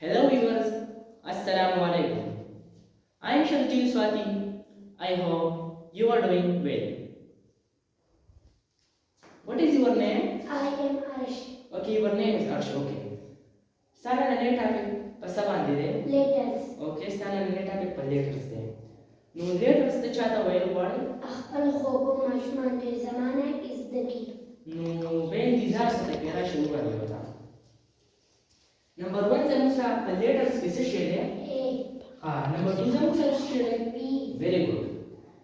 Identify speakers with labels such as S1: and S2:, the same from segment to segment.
S1: Hello viewers, Assalamu alaikum. I am Sharjil Swati. I hope you are doing well. What is your name?
S2: I am Arsh.
S1: Okay, your name is Arsh. Okay. Stana na ne topic pasabandide.
S2: Letters.
S1: Okay, stana na ne topic par letters de. No letters de chata wayl wadi.
S2: أخبر خوب مشمان زمانه is the key.
S1: No ben dizar sa te pera shuru kar liyo ta. Number 1 se musa par letters kise shade hai?
S2: A.
S1: हाँ, number 2 se musa shade hai?
S2: B.
S1: Very good.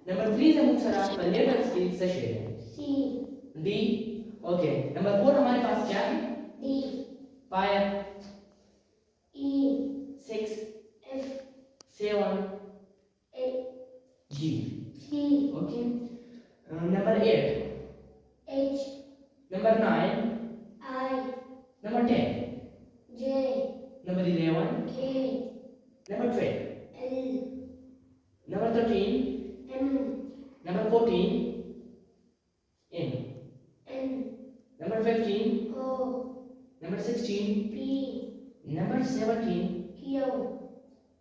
S1: Number 3 से मुझे पर letters की session है
S2: C.
S1: D. Okay number 4 हमारे पास क्या है
S2: D.
S1: 5
S2: E.
S1: 6
S2: F.
S1: 7
S2: A.
S1: G.
S2: G.
S1: Okay number 8
S2: H.
S1: Number 9
S2: I.
S1: Number 10
S2: J.
S1: Number 11
S2: K.
S1: Number 12
S2: L.
S1: Number 13
S2: M.
S1: Number 14 N
S2: N.
S1: Number 15
S2: O.
S1: Number 16
S2: P.
S1: Number 17
S2: Q.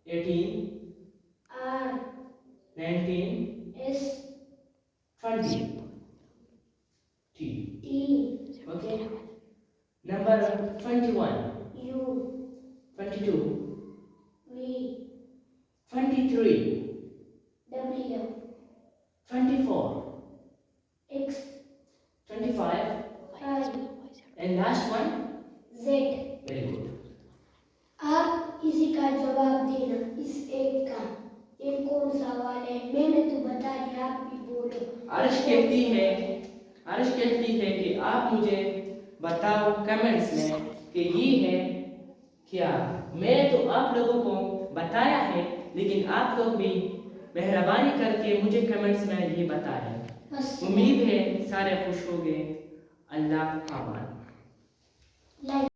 S1: 18
S2: R.
S1: 19
S2: S.
S1: 20 T.
S2: T.
S1: Okay. Number 21,
S2: U.
S1: 22,
S2: V.
S1: 23,
S2: W.
S1: 24,
S2: X.
S1: 25,
S2: Y.
S1: and last one.
S2: Z.
S1: Very good.
S2: आप इसी का जवाब देना इस एक का ये कौन सा सवाल है मैंने तो बता दिया आप भी बोलो
S1: अर्श कहती है कि आप मुझे बताओ कमेंट्स में कि ये है क्या। मैं तो आप लोगों को बताया है लेकिन आप लोग भी मेहरबानी करके मुझे कमेंट्स में ये बताएं।
S2: बस
S1: उम्मीद है सारे खुश हो गए। अल्लाह आमान।
S2: लाइक